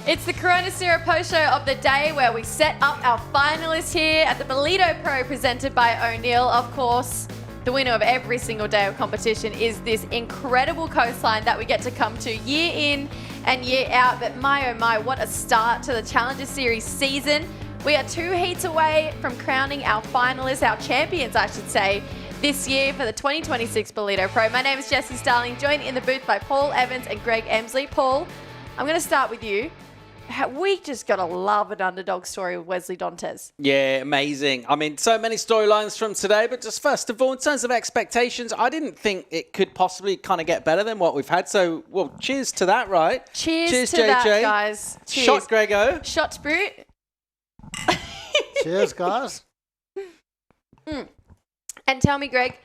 It's the Corona Cero post show of the day where we set up our finalists here at the Ballito Pro presented by O'Neill. Of course, the winner of every single day of competition is this incredible coastline that we get to come to year in and year out. But my oh my, what a start to the Challenger Series season. We are 2 heats away from crowning our finalists, our champions, I should say, this year for the 2026 Ballito Pro. My name is Jessie Starling, joined in the booth by Paul Evans and Greg Emsley. Paul, I'm going to start with you. We just got to love an underdog story with Weslley Dantas. Yeah, amazing. I mean, so many storylines from today, but just first of all, in terms of expectations, I didn't think it could possibly kind of get better than what we've had. So, well, cheers to that, right? Cheers to JJ. that, guys. Cheers. Shot, Grego. Shot, Brute. Cheers, guys. And tell me, Greg,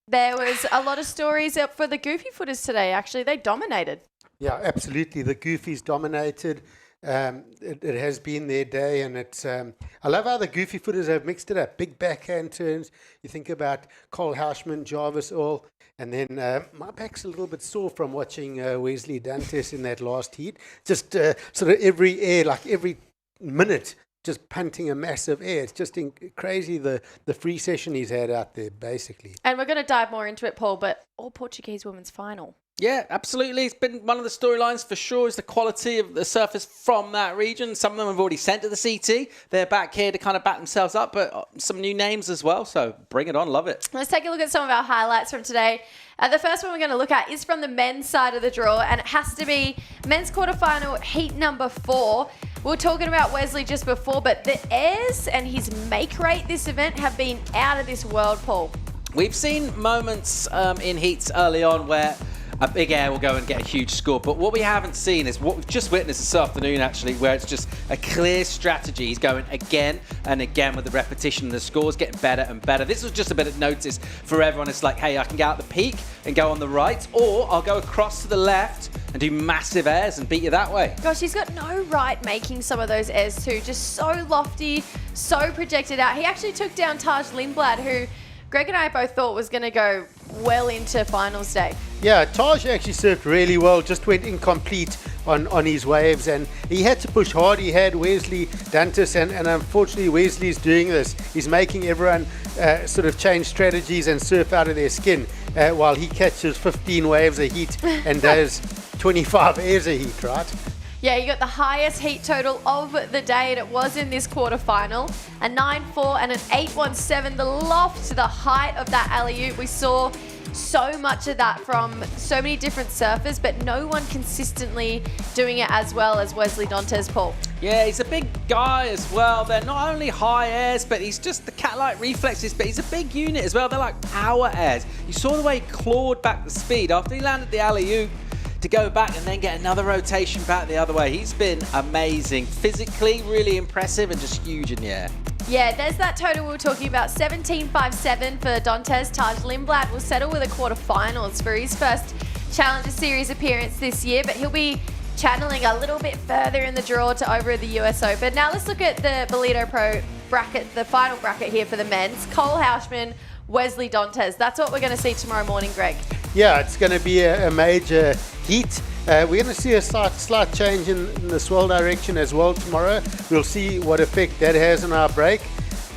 there was a lot of stories up for the Goofy footers today, actually. They dominated. Yeah, absolutely. The Goofies dominated. It has been their day, and it's. I love how the Goofy footers have mixed it up. Big backhand turns. You think about Sol Aguirre, Jarvis, Earle, and then my back's a little bit sore from watching Weslley Dantas in that last heat. Just sort of every air, like every minute, just punting a massive air. It's just crazy the free session he's had out there, basically. And we're going to dive more into it, Paul, but all-Portuguese women's final. Yeah, absolutely. It's been one of the storylines for sure is the quality of the surface from that region. Some of them have already sent to the CT. They're back here to kind of back themselves up, but some new names as well. So bring it on. Love it. Let's take a look at some of our highlights from today. The first one we're going to look at is from the men's side of the draw, and it has to be men's quarterfinal heat number 4. We were talking about Weslley just before, but the airs and his make rate this event have been out of this world, Paul. We've seen moments in heats early on where a big air will go and get a huge score. But what we haven't seen is what we've just witnessed this afternoon, actually, where it's just a clear strategy. He's going again and again with the repetition. The score's getting better and better. This was just a bit of notice for everyone. It's like, hey, I can get out the peak and go on the right, or I'll go across to the left and do massive airs and beat you that way. Gosh, he's got no right making some of those airs too. Just so lofty, so projected out. He actually took down Taj Lindblad, who Greg and I both thought was going to go well into finals day. Yeah, Taj actually surfed really well, just went incomplete on his waves, and he had to push hard. He had Weslley Dantas, and unfortunately Wesley's doing this. He's making everyone sort of change strategies and surf out of their skin while he catches 15 waves a heat and does 25 airs a heat, right? Yeah, you got the highest heat total of the day, and it was in this quarterfinal. A 9.4 and an 8.17, the loft to the height of that alley-oop. We saw so much of that from so many different surfers, but no one consistently doing it as well as Weslley Dantas, Paul. Yeah, he's a big guy as well. They're not only high airs, but he's just the cat-like reflexes, but he's a big unit as well. They're like power airs. You saw the way he clawed back the speed after he landed the alley-oop to go back and then get another rotation back the other way. He's been amazing. Physically, really impressive and just huge in the air. Yeah, there's that total we were talking about, 17.57 for Dantas. Taj Lindblad will settle with the quarterfinals for his first Challenger Series appearance this year, but he'll be channeling a little bit further in the draw to over the US Open. Now let's look at the Ballito Pro bracket, the final bracket here for the men's. Sol Aguirre, Weslley Dantas. That's what we're going to see tomorrow morning, Greg. Yeah, it's going to be a major heat. We're going to see a slight change in the swell direction as well tomorrow. We'll see what effect that has on our break,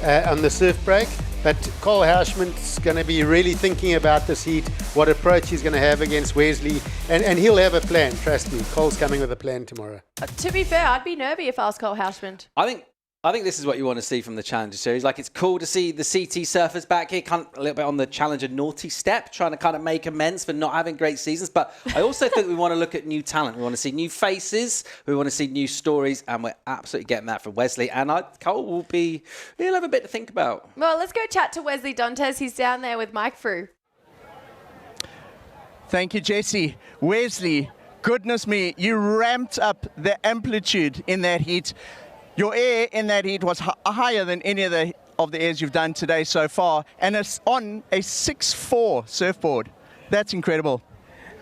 on the surf break. But Sol Aguirre's going to be really thinking about this heat, what approach he's going to have against Weslley, and he'll have a plan, trust me. Cole's coming with a plan tomorrow. To be fair, I'd be nervy if I was Sol Aguirre. I think this is what you want to see from the Challenger Series. Like, it's cool to see the CT surfers back here, kind of a little bit on the Challenger naughty step, trying to kind of make amends for not having great seasons. But I also think we want to look at new talent. We want to see new faces. We want to see new stories. And we're absolutely getting that from Weslley. And Cole he'll have a bit to think about. Well, let's go chat to Weslley Dantas. He's down there with Mike Frew. Thank you, Jessie. Weslley, goodness me, you ramped up the amplitude in that heat. Your air in that heat was higher than any of the airs you've done today so far, and it's on a 6.4 surfboard. That's incredible.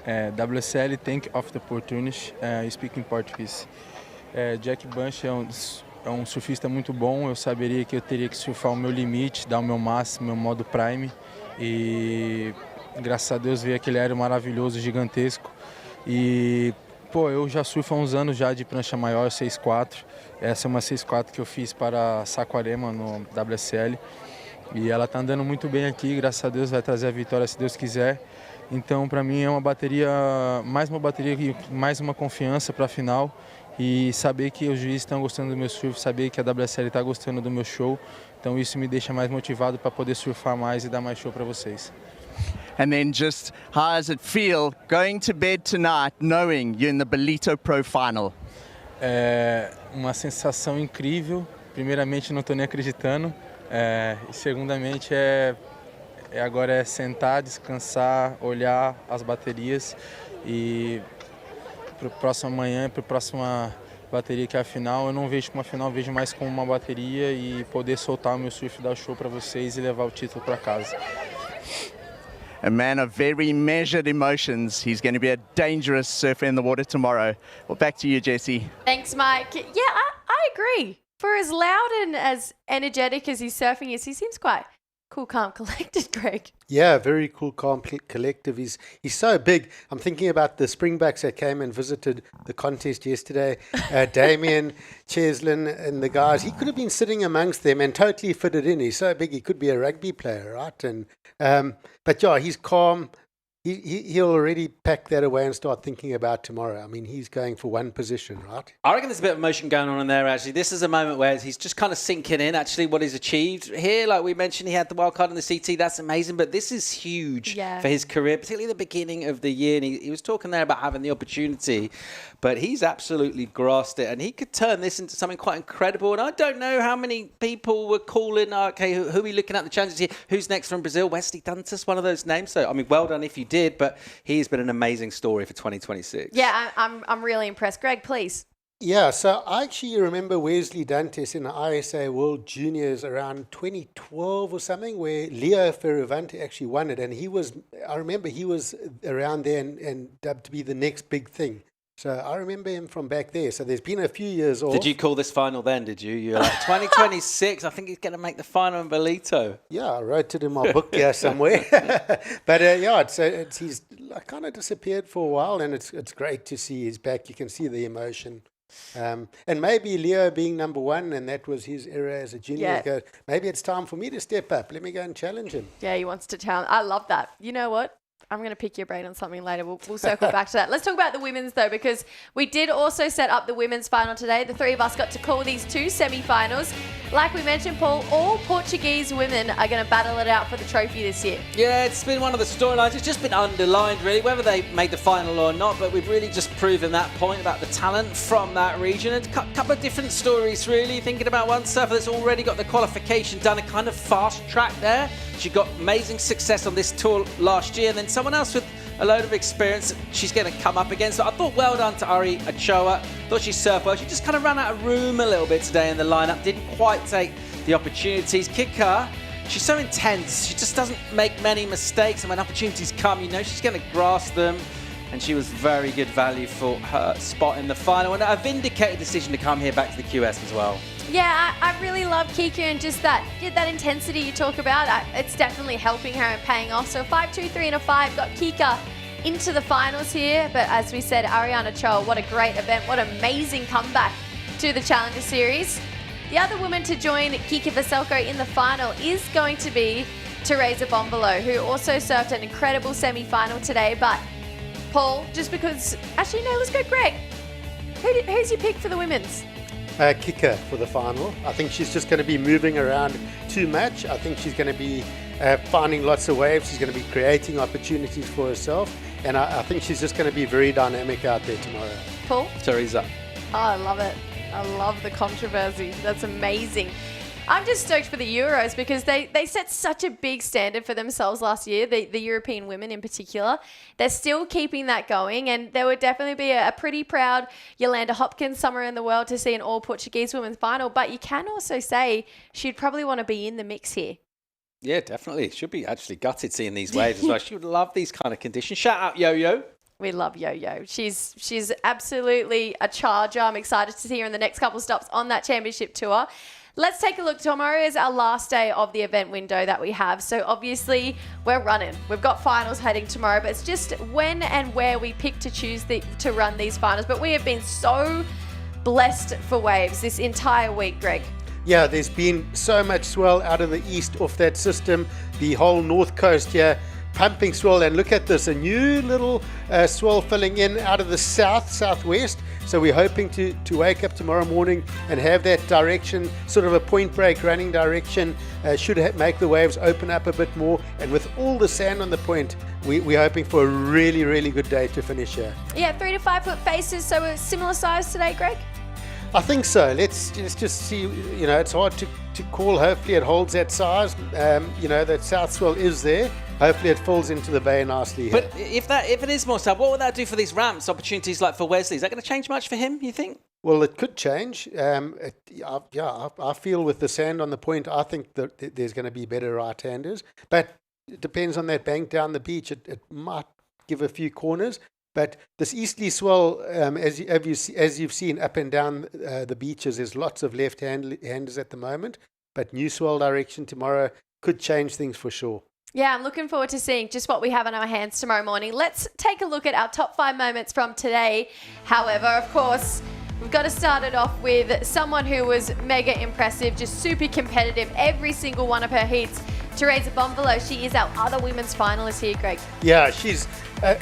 WSL, thank of the opportunity, speaking Portuguese. Jack Bunch é um surfista muito bom. Eu saberia que eu teria que surfar o meu limite, dar o meu máximo, meu modo prime, e graças a Deus ver aquele aéreo maravilhoso, gigantesco. E Pô, eu já surfo há uns anos já de prancha maior, 6'4". Essa é uma 6'4 que eu fiz para Saquarema no WSL. E ela tá andando muito bem aqui, graças a Deus vai trazer a vitória se Deus quiser. Então, para mim é uma bateria e mais uma confiança para a final. E saber que os juízes estão gostando do meu surf, saber que a WSL está gostando do meu show. Então isso me deixa mais motivado para poder surfar mais e dar mais show para vocês. And then just how does it feel going to bed tonight knowing you're in the Ballito Pro Final? É uma sensação incrível. Primeiramente, não estou nem acreditando. E segundamente, agora é sentar, descansar, olhar as baterias e para o próximo amanhã, para a próxima bateria que é a final, eu não vejo como uma final, eu vejo mais como uma bateria e poder soltar o meu surf, dar o show para vocês e levar o título para casa. A man of very measured emotions. He's going to be a dangerous surfer in the water tomorrow. Well, back to you, Jessie. Thanks, Mike. Yeah, I agree. For as loud and as energetic as his surfing is, he seems quite cool, calm, collected, Greg. Yeah, very cool, calm, collective. He's so big. I'm thinking about the Springbacks that came and visited the contest yesterday. Damien, Cheslin and the guys. He could have been sitting amongst them and totally fitted in. He's so big, he could be a rugby player, right? And but yeah, he's calm. He'll already pack that away and start thinking about tomorrow. I mean, he's going for one position, right? I reckon there's a bit of emotion going on in there, actually. This is a moment where he's just kind of sinking in, actually, what he's achieved. Here, like we mentioned, he had the wild card in the CT. That's amazing. But this is huge for his career, particularly the beginning of the year. And he was talking there about having the opportunity. But he's absolutely grasped it. And he could turn this into something quite incredible. And I don't know how many people were calling, okay, who are we looking at the challenges here? Who's next from Brazil? Weslley Dantas, one of those names. So, I mean, well done if you did. But he's been an amazing story for 2026. Yeah, I'm really impressed. Greg, please. Yeah, so I actually remember Weslley Dantas in the ISA World Juniors around 2012 or something, where Leo Ferravante actually won it. And I remember he was around there and dubbed to be the next big thing. So I remember him from back there. So there's been a few years off. Did you call this final then, did you? You're like, 2026, I think he's going to make the final in Ballito. Yeah, I wrote it in my book here somewhere. But he's kind of disappeared for a while, and it's great to see he's back. You can see the emotion. And maybe Leo being number one, and that was his era as a junior, goes, maybe it's time for me to step up. Let me go and challenge him. Yeah, he wants to challenge. I love that. You know what? I'm going to pick your brain on something later. We'll circle back to that. Let's talk about the women's, though, because we did also set up the women's final today. The three of us got to call these two semi-finals. Like we mentioned, Paul, all Portuguese women are going to battle it out for the trophy this year. Yeah, it's been one of the storylines. It's just been underlined, really, whether they made the final or not. But we've really just proven that point about the talent from that region. And a couple of different stories, really. Thinking about one surfer that's already got the qualification done, a kind of fast track there. She got amazing success on this tour last year. And then someone else with a load of experience she's going to come up against. So I thought well done to Ariane Ochoa. Thought she surfed well. She just kind of ran out of room a little bit today in the lineup. Didn't quite take the opportunities. Kicker, she's so intense. She just doesn't make many mistakes. And when opportunities come, you know she's going to grasp them. And she was very good value for her spot in the final. And a vindicated decision to come here back to the QS as well. Yeah, I really love Kika and just that intensity you talk about. It's definitely helping her and paying off. So 5-2, 3 and a 5 got Kika into the finals here. But as we said, Ariane Ochoa, what a great event. What an amazing comeback to the Challenger Series. The other woman to join Kika Veselko in the final is going to be Teresa Bonvalot, who also surfed an incredible semi-final today. But Paul, just because... Actually, no, let's go Greg. Who's your pick for the women's? Kicker for the final. I think she's just going to be moving around too much. I think she's going to be finding lots of waves. She's going to be creating opportunities for herself. And I think she's just going to be very dynamic out there tomorrow. Paul? Teresa. Oh, I love it. I love the controversy. That's amazing. I'm just stoked for the Euros because they set such a big standard for themselves last year, the European women in particular. They're still keeping that going, and there would definitely be a pretty proud Yolanda Hopkins somewhere in the world to see an all-Portuguese women's final, but you can also say she'd probably want to be in the mix here. Yeah, definitely. Should be actually gutted seeing these waves as well. She would love these kind of conditions. Shout out Yo-Yo. We love Yo-Yo. She's absolutely a charger. I'm excited to see her in the next couple of stops on that championship tour. Let's take a look. Tomorrow is our last day of the event window that we have. So obviously we're running. We've got finals heading tomorrow, but it's just when and where we pick to choose to run these finals. But we have been so blessed for waves this entire week, Greg. Yeah, there's been so much swell out of the east off that system. The whole north coast here, pumping swell. And look at this, a new little swell filling in out of the southwest. So we're hoping to wake up tomorrow morning and have that direction, sort of a point break running direction, should make the waves open up a bit more. And with all the sand on the point, we're hoping for a really, really good day to finish here. Yeah, 3 to 5 foot faces, so a similar size today, Greg? I think so. Let's just see. You know, it's hard to call. Hopefully it holds that size. You know, that south swell is there. Hopefully it falls into the bay nicely here. But if it is more stuff, what would that do for these ramps opportunities like for Weslley? Is that going to change much for him, you think? Well, it could change. I feel with the sand on the point, I think that there's going to be better right-handers. But it depends on that bank down the beach. It might give a few corners. But this easterly swell, as you've seen up and down the beaches, there's lots of left-handers at the moment. But new swell direction tomorrow could change things for sure. Yeah, I'm looking forward to seeing just what we have in our hands tomorrow morning. Let's take a look at our top 5 moments from today. However, of course, we've got to start it off with someone who was mega impressive, just super competitive, every single one of her heats. Teresa Bonvalot, she is our other women's finalist here, Greg. Yeah, she's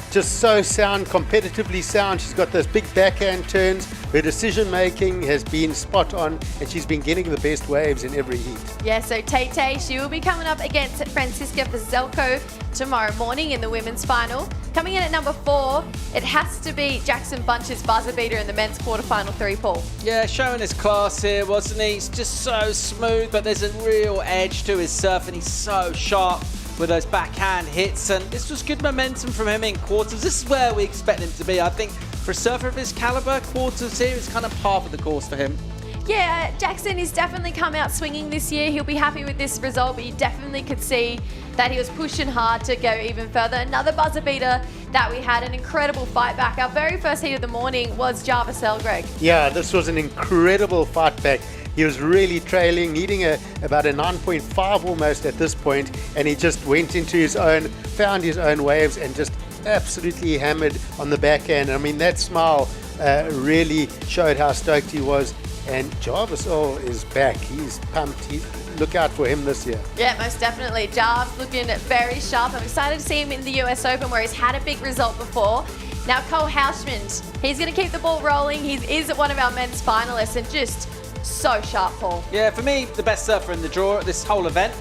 just so sound, competitively sound. She's got those big backhand turns. Her decision making has been spot on, and she's been getting the best waves in every heat. Yeah, so Tay, she will be coming up against Francisca Veselko tomorrow morning in the women's final. Coming in at number 4, it has to be Jackson Bunch's buzzer beater in the men's quarterfinal 3 pool. Yeah, showing his class here, wasn't he? He's just so smooth, but there's a real edge to his surf, and he's so sharp with those backhand hits. And this was good momentum from him in quarters. This is where we expect him to be. I think for a surfer of his caliber, quarters here is kind of par for the course for him. Yeah, Jackson has definitely come out swinging this year. He'll be happy with this result, but you definitely could see that he was pushing hard to go even further. Another buzzer beater that we had, an incredible fight back. Our very first heat of the morning was Jarvis, Greg. Yeah, this was an incredible fight back. He was really trailing, needing about a 9.5 almost at this point, and he just went into his own, found his own waves, and just absolutely hammered on the backhand. I mean, that smile really showed how stoked he was. And Jarvis is back. He's pumped. Look out for him this year. Yeah, most definitely. Jarvis looking very sharp. I'm excited to see him in the US Open where he's had a big result before. Now, Houshmand, he's going to keep the ball rolling. He is one of our men's finalists and just so sharp, Paul. Yeah, for me, the best surfer in the draw at this whole event.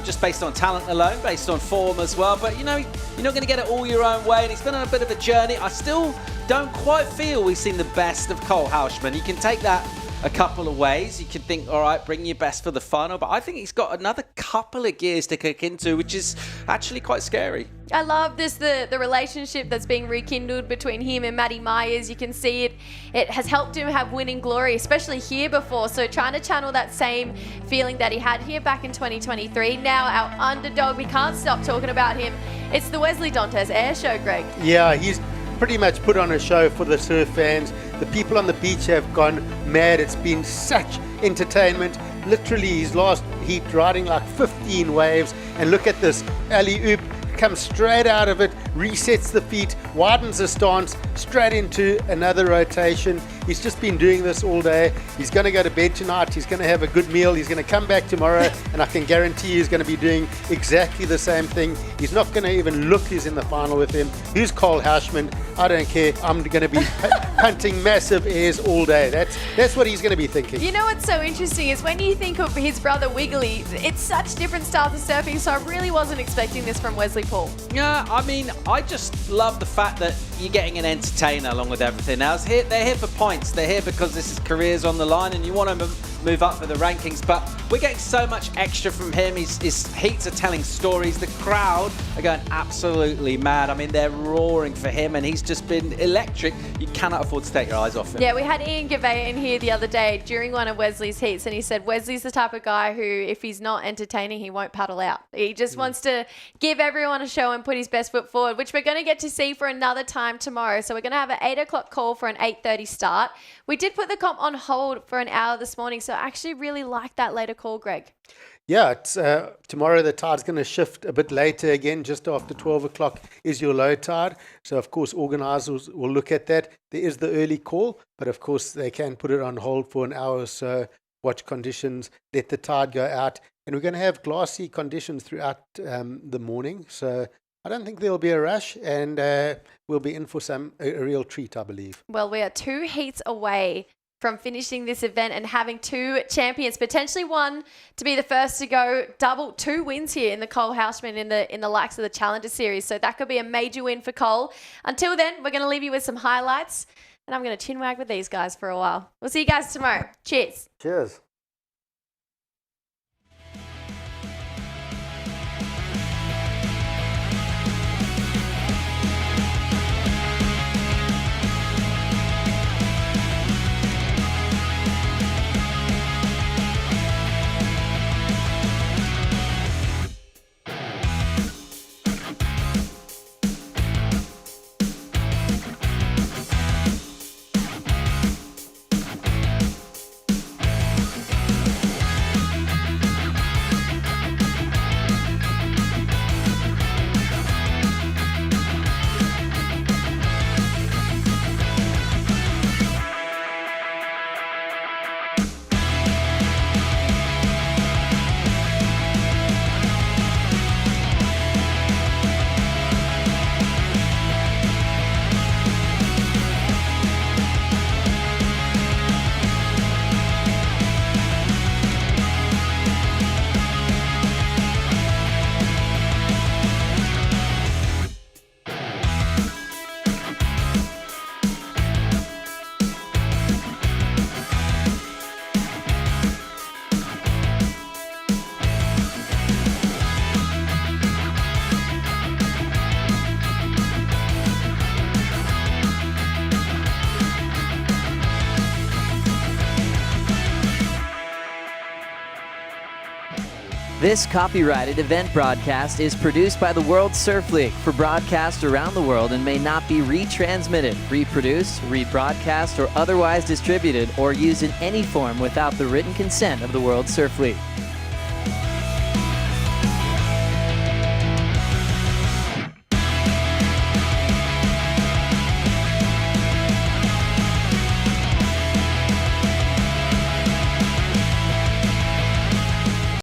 Just based on talent alone, based on form as well. But, you know, you're not going to get it all your own way. And he's been on a bit of a journey. I still don't quite feel we've seen the best of Houshmand. You can take that a couple of ways. You could think, all right, bring your best for the final, but I think he's got another couple of gears to kick into, which is actually quite scary. I love this, the relationship that's being rekindled between him and Maddie Myers. You can see it has helped him have winning glory, especially here before. So trying to channel that same feeling that he had here back in 2023. Now our underdog, we can't stop talking about him. It's the Weslley Dantas Air Show, Greg. Yeah, he's pretty much put on a show for the surf fans. The people on the beach have gone mad. It's been such entertainment. Literally his last heat riding like 15 waves, and look at this alley-oop, comes straight out of it, resets the feet, widens the stance, straight into another rotation. He's just been doing this all day. He's going to go to bed tonight. He's going to have a good meal. He's going to come back tomorrow, and I can guarantee you he's going to be doing exactly the same thing. He's not going to even look who's in the final with him. Who's Houshmand? I don't care. I'm going to be punting massive airs all day. That's what he's going to be thinking. You know what's so interesting is when you think of his brother Wiggly, it's such different styles of surfing, so I really wasn't expecting this from Weslley, Paul. Yeah, I mean, I just love the fact that you're getting an entertainer along with everything. Now, they're here for points. They're here because this is careers on the line and you want to move up for the rankings, but we're getting so much extra from him. His heats are telling stories. The crowd are going absolutely mad. I mean, they're roaring for him, and he's just been electric. You cannot afford to take your eyes off him. Yeah, we had Ian Gouveia in here the other day during one of Weslley's heats, and he said Weslley's the type of guy who, if he's not entertaining, he won't paddle out. He just wants to give everyone a show and put his best foot forward, which we're going to get to see for another time time tomorrow. So we're going to have an 8 o'clock call for an 8:30 start. We did put the comp on hold for an hour this morning, so I actually really like that later call, Greg. Yeah, it's, tomorrow the tide's going to shift a bit later again, just after 12 o'clock is your low tide. So, of course, organisers will look at that. There is the early call, but, of course, they can put it on hold for an hour or so, watch conditions, let the tide go out. And we're going to have glassy conditions throughout the morning. So I don't think there'll be a rush, and we'll be in for a real treat, I believe. Well, we are 2 heats away from finishing this event and having 2 champions, potentially one to be the first to go, 2 wins here in the Cole Houshmand in the likes of the Challenger Series. So that could be a major win for Cole. Until then, we're going to leave you with some highlights, and I'm going to chin wag with these guys for a while. We'll see you guys tomorrow. Cheers. Cheers. This copyrighted event broadcast is produced by the World Surf League for broadcast around the world and may not be retransmitted, reproduced, rebroadcast, or otherwise distributed or used in any form without the written consent of the World Surf League.